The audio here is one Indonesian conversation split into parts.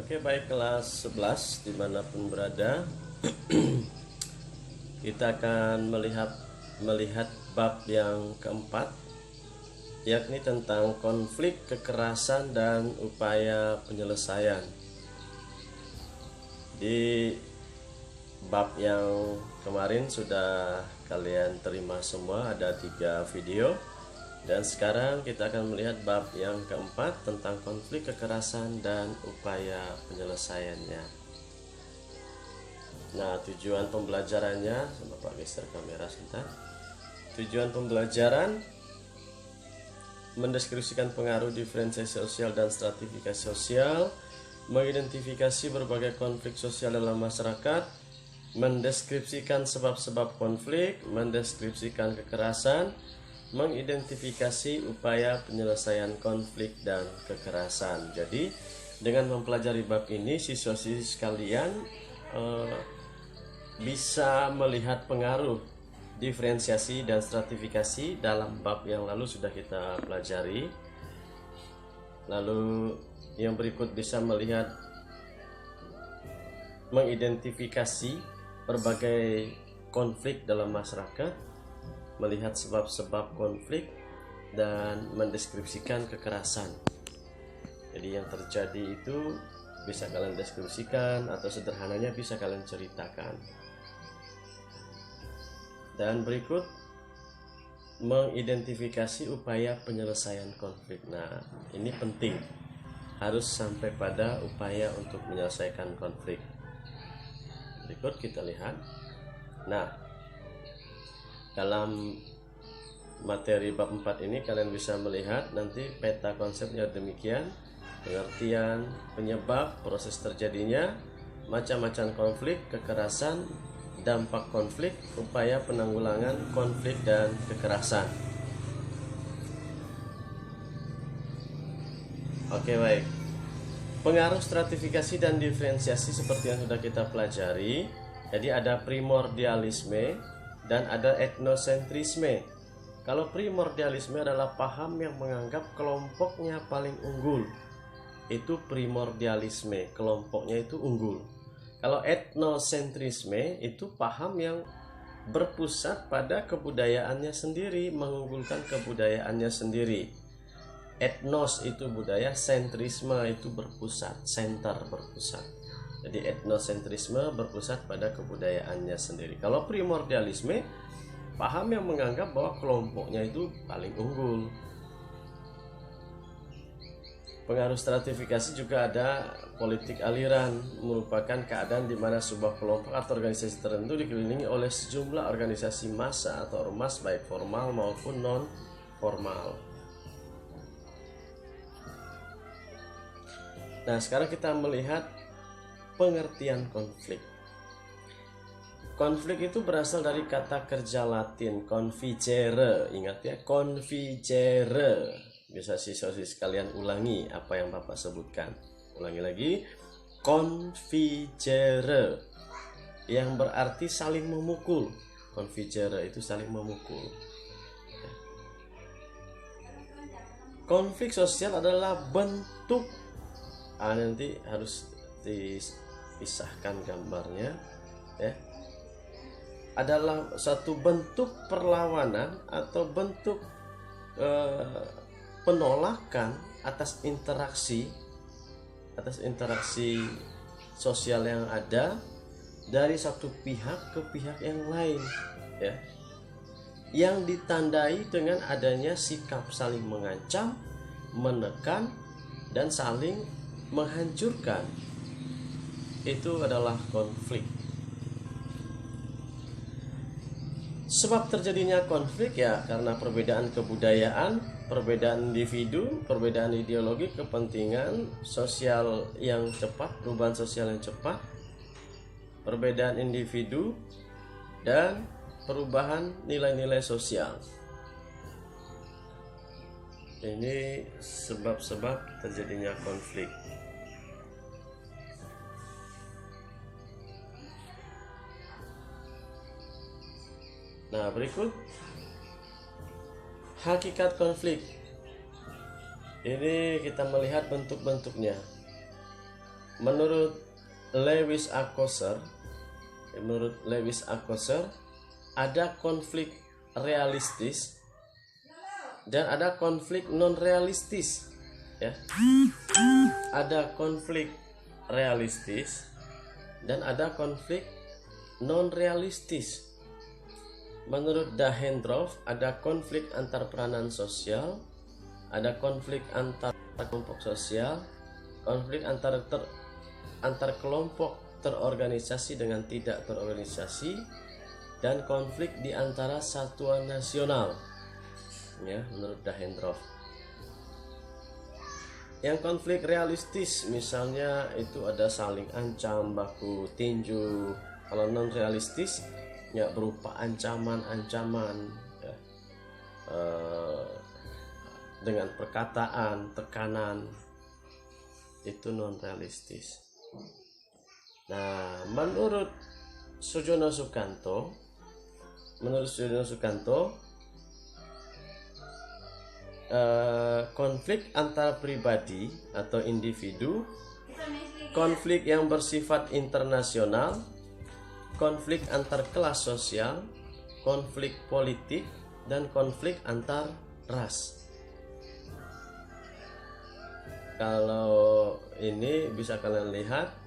Oke, baik, kelas 11 dimanapun berada. Kita akan melihat bab yang keempat, yakni tentang konflik, kekerasan, dan upaya penyelesaian. Di bab yang kemarin sudah kalian terima semua, ada 3 video. Dan sekarang kita akan melihat bab yang keempat tentang konflik, kekerasan, dan upaya penyelesaiannya. Nah, tujuan pembelajarannya, Bapak geser kamera sebentar. Tujuan pembelajaran mendeskripsikan pengaruh diferensiasi sosial dan stratifikasi sosial, mengidentifikasi berbagai konflik sosial dalam masyarakat, mendeskripsikan sebab-sebab konflik, mendeskripsikan kekerasan, mengidentifikasi upaya penyelesaian konflik dan kekerasan. Jadi dengan mempelajari bab ini, siswa-siswi sekalian bisa melihat pengaruh diferensiasi dan stratifikasi dalam bab yang lalu sudah kita pelajari. Lalu yang berikut bisa melihat mengidentifikasi berbagai konflik dalam masyarakat, melihat sebab-sebab konflik, dan mendeskripsikan kekerasan. Jadi yang terjadi itu bisa kalian deskripsikan atau sederhananya bisa kalian ceritakan. Dan berikut mengidentifikasi upaya penyelesaian konflik. Nah, ini penting, harus sampai pada upaya untuk menyelesaikan konflik. Berikut kita lihat. Nah, dalam materi bab 4 ini kalian bisa melihat nanti peta konsepnya demikian: pengertian, penyebab, proses terjadinya, macam-macam konflik, kekerasan, dampak konflik, upaya penanggulangan konflik dan kekerasan. Oke, baik. Pengaruh stratifikasi dan diferensiasi seperti yang sudah kita pelajari. Jadi ada primordialisme dan ada etnosentrisme. Kalau primordialisme adalah paham yang menganggap kelompoknya paling unggul, itu primordialisme, kelompoknya itu unggul. Kalau etnosentrisme itu paham yang berpusat pada kebudayaannya sendiri, mengunggulkan kebudayaannya sendiri. Etnos itu budaya, sentrisme itu berpusat, center, berpusat. Jadi etnosentrisme berpusat pada kebudayaannya sendiri. Kalau primordialisme, paham yang menganggap bahwa kelompoknya itu paling unggul. Pengaruh stratifikasi juga ada politik aliran, merupakan keadaan di mana sebuah kelompok atau organisasi tertentu dikelilingi oleh sejumlah organisasi massa atau ormas, baik formal maupun non formal. Nah, sekarang kita melihat pengertian konflik. Konflik itu berasal dari kata kerja Latin configere. Ingat ya, configere. Bisa siswa-siswi sekalian ulangi apa yang Bapak sebutkan. Ulangi lagi, configere, yang berarti saling memukul. Configere itu saling memukul. Konflik sosial adalah bentuk, nanti harus dipisahkan gambarnya ya, adalah satu bentuk perlawanan atau bentuk penolakan atas interaksi sosial yang ada dari satu pihak ke pihak yang lain ya, yang ditandai dengan adanya sikap saling mengancam, menekan, dan saling menghancurkan. Itu adalah konflik. Sebab terjadinya konflik ya karena perbedaan kebudayaan, perbedaan individu, perbedaan ideologi, kepentingan sosial yang cepat, perubahan sosial yang cepat, perbedaan individu, dan perubahan nilai-nilai sosial. Ini sebab-sebab terjadinya konflik. Nah, berikut hakikat konflik. Ini kita melihat bentuk-bentuknya. menurut Lewis Althusser ada konflik realistis dan ada konflik non realistis, ya. Ada konflik realistis dan ada konflik non realistis. Menurut Dahendorf ada konflik antar peranan sosial, ada konflik antar kelompok sosial, konflik antar kelompok terorganisasi dengan tidak terorganisasi, dan konflik di antara satuan nasional, ya, menurut Dahendorf. Yang konflik realistis misalnya itu ada saling ancam, baku tinju. Kalau non realistis ya berupa ancaman-ancaman, ya, dengan perkataan, tekanan, itu non realistis. Nah, menurut Sujono Sukanto, konflik antar pribadi atau individu, konflik yang bersifat internasional, konflik antar kelas sosial, konflik politik, dan konflik antar ras. Kalau ini bisa kalian lihat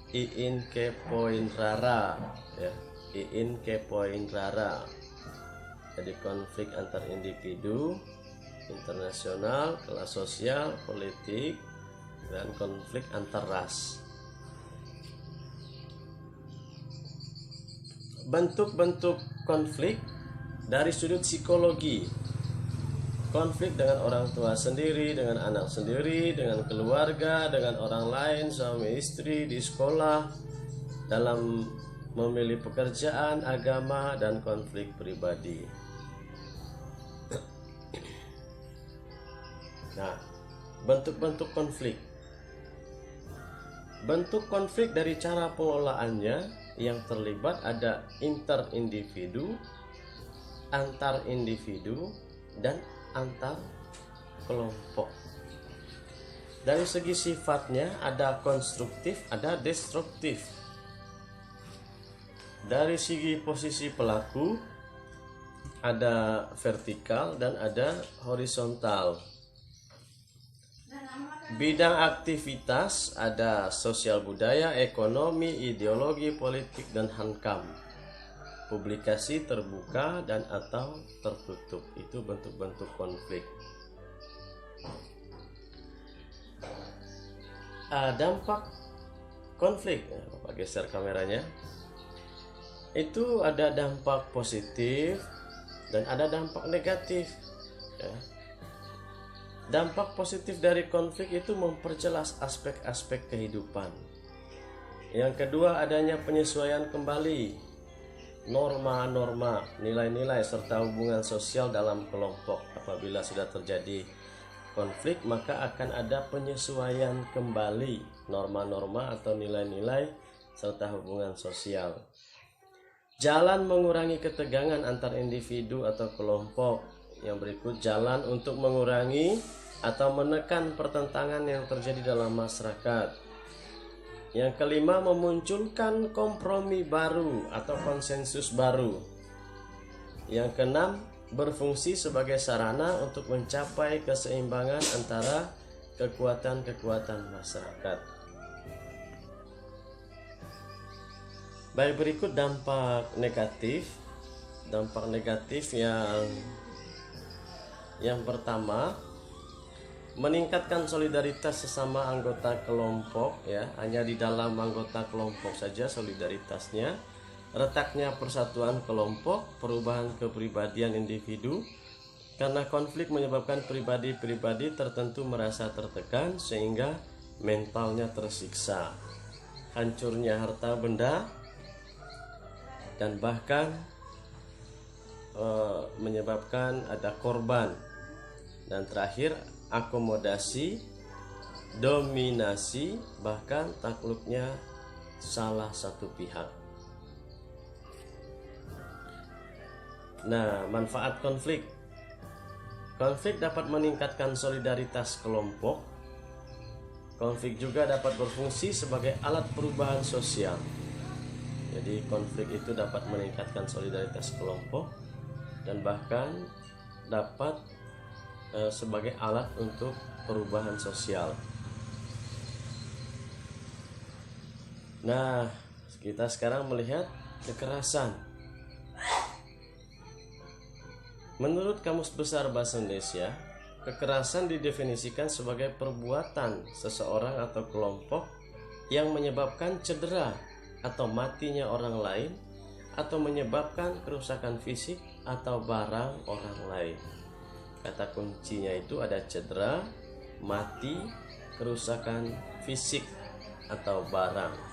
Iin kepoin rara, ya, Iin kepoin rara. Jadi konflik antar individu, internasional, kelas sosial, politik, dan konflik antar ras. Bentuk-bentuk konflik dari sudut psikologi. Konflik dengan orang tua sendiri, dengan anak sendiri, dengan keluarga, dengan orang lain, suami istri, di sekolah, dalam memilih pekerjaan, agama, dan konflik pribadi. Nah, bentuk-bentuk konflik. Bentuk konflik dari cara pengelolaannya yang terlibat ada interindividu, antar individu, dan antar kelompok. Dari segi sifatnya ada konstruktif, ada destruktif. Dari segi posisi pelaku ada vertikal dan ada horizontal. Bidang aktivitas ada sosial budaya, ekonomi, ideologi, politik, dan hankam. Publikasi terbuka dan atau tertutup. Itu bentuk-bentuk konflik. Dampak konflik, Bapak geser kameranya. Itu ada dampak positif dan ada dampak negatif, ya. Dampak positif dari konflik itu memperjelas aspek-aspek kehidupan. Yang kedua, adanya penyesuaian kembali norma-norma, nilai-nilai serta hubungan sosial dalam kelompok. Apabila sudah terjadi konflik, maka akan ada penyesuaian kembali norma-norma atau nilai-nilai serta hubungan sosial. Jalan mengurangi ketegangan antar individu atau kelompok. Yang berikut, jalan untuk mengurangi atau menekan pertentangan yang terjadi dalam masyarakat. Yang kelima, memunculkan kompromi baru atau konsensus baru. Yang keenam, berfungsi sebagai sarana untuk mencapai keseimbangan antara kekuatan-kekuatan masyarakat. Baik, berikut dampak negatif. Dampak negatif yang pertama, meningkatkan solidaritas sesama anggota kelompok, ya. Hanya di dalam anggota kelompok saja solidaritasnya. Retaknya persatuan kelompok, perubahan kepribadian individu. Karena konflik menyebabkan pribadi-pribadi tertentu merasa tertekan sehingga mentalnya tersiksa. Hancurnya harta benda dan bahkan menyebabkan ada korban. Dan terakhir, akomodasi, dominasi, bahkan takluknya salah satu pihak. Nah, manfaat konflik. Konflik dapat meningkatkan solidaritas kelompok. Konflik juga dapat berfungsi sebagai alat perubahan sosial. Jadi konflik itu dapat meningkatkan solidaritas kelompok dan bahkan dapat sebagai alat untuk perubahan sosial. Nah, kita sekarang melihat kekerasan. Menurut Kamus Besar Bahasa Indonesia, kekerasan didefinisikan sebagai perbuatan seseorang atau kelompok yang menyebabkan cedera atau matinya orang lain atau menyebabkan kerusakan fisik atau barang orang lain. Kata kuncinya itu ada cedera, mati, kerusakan fisik atau barang.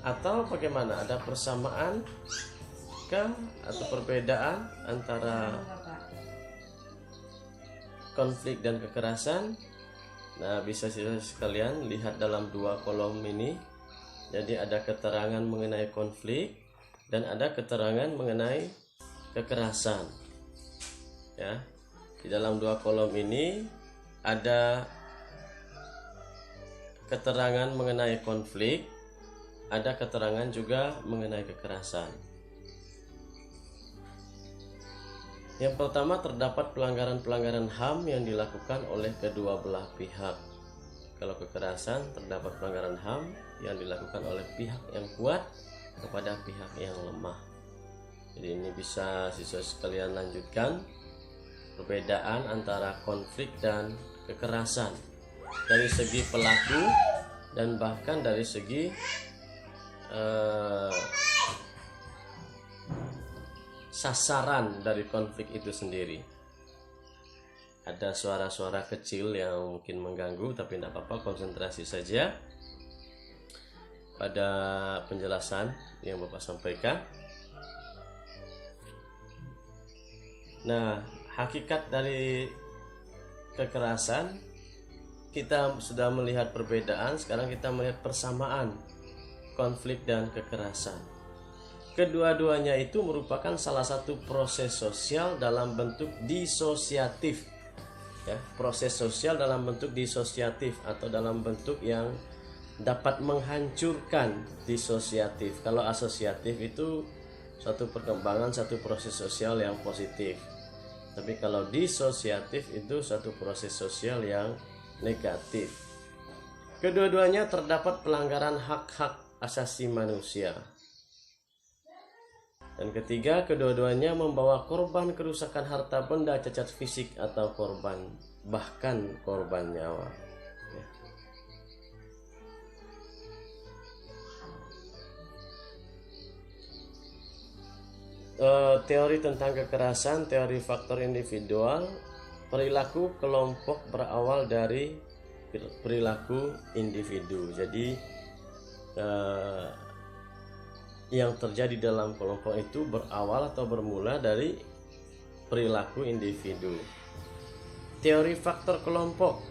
Atau bagaimana? Ada persamaan kah atau perbedaan antara konflik dan kekerasan? Nah, bisa sekalian lihat dalam dua kolom ini. Jadi ada keterangan mengenai konflik dan ada keterangan mengenai kekerasan. Ya. Di dalam dua kolom ini ada keterangan mengenai konflik, ada keterangan juga mengenai kekerasan. Yang pertama, terdapat pelanggaran-pelanggaran HAM yang dilakukan oleh kedua belah pihak. Kalau kekerasan, terdapat pelanggaran HAM yang dilakukan oleh pihak yang kuat kepada pihak yang lemah. Jadi ini bisa siswa sekalian lanjutkan perbedaan antara konflik dan kekerasan dari segi pelaku dan bahkan dari segi sasaran dari konflik itu sendiri. Ada suara-suara kecil yang mungkin mengganggu, tapi tidak apa-apa, konsentrasi saja pada penjelasan yang Bapak sampaikan. Nah, hakikat dari kekerasan kita sudah melihat perbedaan, sekarang kita melihat persamaan konflik dan kekerasan. Kedua-duanya itu merupakan salah satu proses sosial dalam bentuk disosiatif. Ya, proses sosial dalam bentuk disosiatif atau dalam bentuk yang dapat menghancurkan disosiatif. Kalau asosiatif itu suatu perkembangan, satu proses sosial yang positif. Tapi kalau disosiatif itu satu proses sosial yang negatif. Kedua-duanya terdapat pelanggaran hak-hak asasi manusia. Dan ketiga, kedua-duanya membawa korban kerusakan harta benda, cacat fisik atau korban, bahkan korban nyawa. Ya. Teori tentang kekerasan, teori faktor individual, perilaku kelompok berawal dari perilaku individu. Jadi yang terjadi dalam kelompok itu berawal atau bermula dari perilaku individu. Teori faktor kelompok.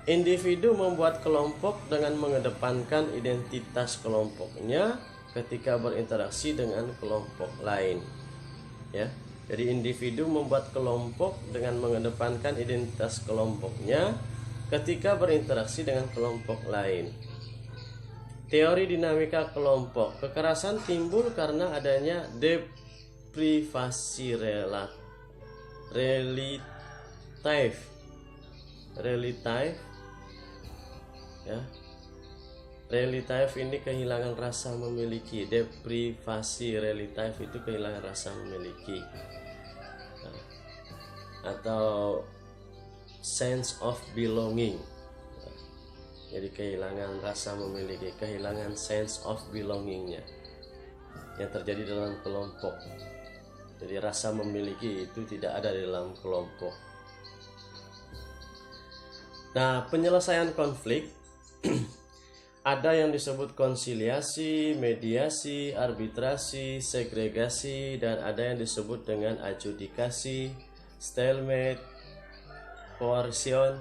Individu membuat kelompok dengan mengedepankan identitas kelompoknya ketika berinteraksi dengan kelompok lain. Ya, jadi individu membuat kelompok dengan mengedepankan identitas kelompoknya ketika berinteraksi dengan kelompok lain. Teori dinamika kelompok. Kekerasan timbul karena adanya deprivasi relatif. Ya. Relatif ini kehilangan rasa memiliki. Deprivasi relatif itu kehilangan rasa memiliki. Nah, atau sense of belonging. Jadi kehilangan rasa memiliki, kehilangan sense of belongingnya yang terjadi dalam kelompok. Jadi rasa memiliki itu tidak ada di dalam kelompok. Nah, penyelesaian konflik ada yang disebut konsiliasi, mediasi, arbitrasi, segregasi, dan ada yang disebut dengan adjudikasi, stalemate, coercion,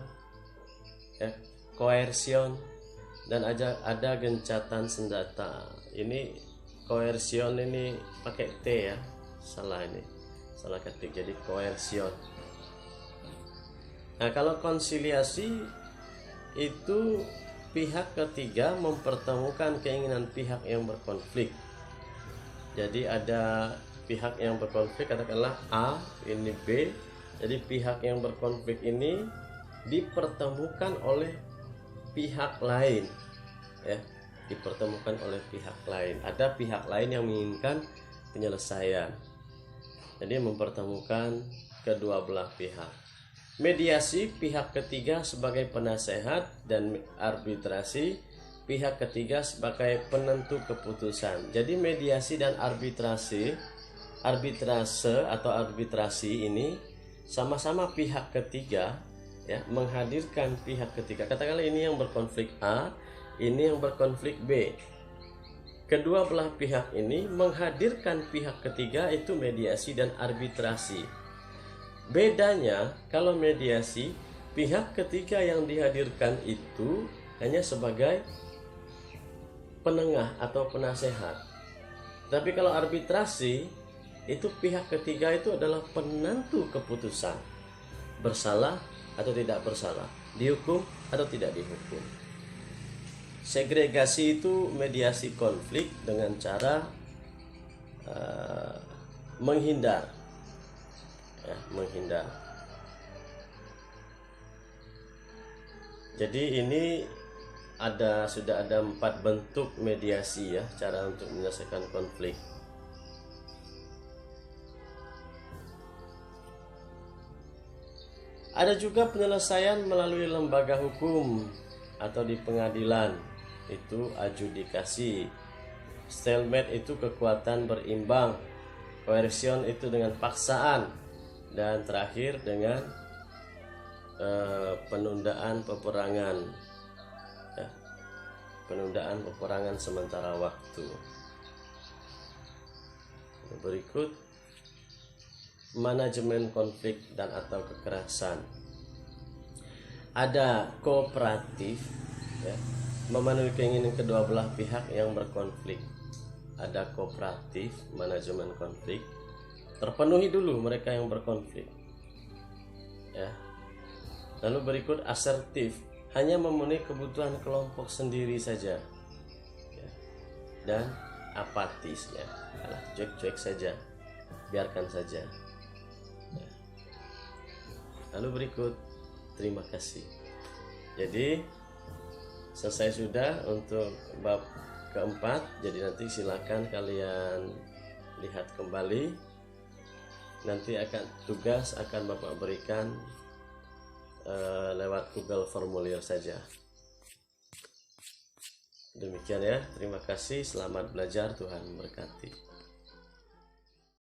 dan ada gencatan senjata. Ini Koersion ini pakai T ya, salah ini, salah ketik, jadi koersion. Nah, kalau konsiliasi itu pihak ketiga mempertemukan keinginan pihak yang berkonflik. Jadi ada pihak yang berkonflik, katakanlah A, ini B. Jadi pihak yang berkonflik ini dipertemukan oleh pihak lain, ya, dipertemukan oleh pihak lain. Ada pihak lain yang menginginkan penyelesaian. Jadi mempertemukan kedua belah pihak. Mediasi pihak ketiga sebagai penasehat dan arbitrasi pihak ketiga sebagai penentu keputusan. Jadi mediasi dan arbitrase atau arbitrasi ini sama-sama pihak ketiga, ya, menghadirkan pihak ketiga. Katakanlah ini yang berkonflik A, ini yang berkonflik B. Kedua belah pihak ini menghadirkan pihak ketiga, itu mediasi dan arbitrasi. Bedanya kalau mediasi, pihak ketiga yang dihadirkan itu hanya sebagai penengah atau penasehat. Tapi kalau arbitrasi, itu pihak ketiga itu adalah penentu keputusan, bersalah atau tidak bersalah, dihukum atau tidak dihukum. Segregasi itu mediasi konflik dengan cara menghindar, ya, menghindar. Jadi ini sudah ada 4 bentuk mediasi, ya, cara untuk menyelesaikan konflik. Ada juga penyelesaian melalui lembaga hukum atau di pengadilan, itu adjudikasi. Stalemate itu kekuatan berimbang, coercion itu dengan paksaan, dan terakhir dengan penundaan peperangan, ya, penundaan peperangan sementara waktu. Berikut manajemen konflik dan atau kekerasan. Ada kooperatif, ya, memenuhi keinginan kedua belah pihak yang berkonflik. Ada kooperatif, manajemen konflik, terpenuhi dulu mereka yang berkonflik, ya. Lalu berikut asertif, hanya memenuhi kebutuhan kelompok sendiri saja, ya. Dan apatis, ya, cuek-cuek saja, biarkan saja. Lalu berikut, terima kasih. Jadi selesai sudah untuk bab keempat. Jadi nanti silakan kalian lihat kembali. Nanti tugas akan Bapak berikan lewat Google Formulir saja. Demikian, ya, terima kasih, selamat belajar, Tuhan memberkati.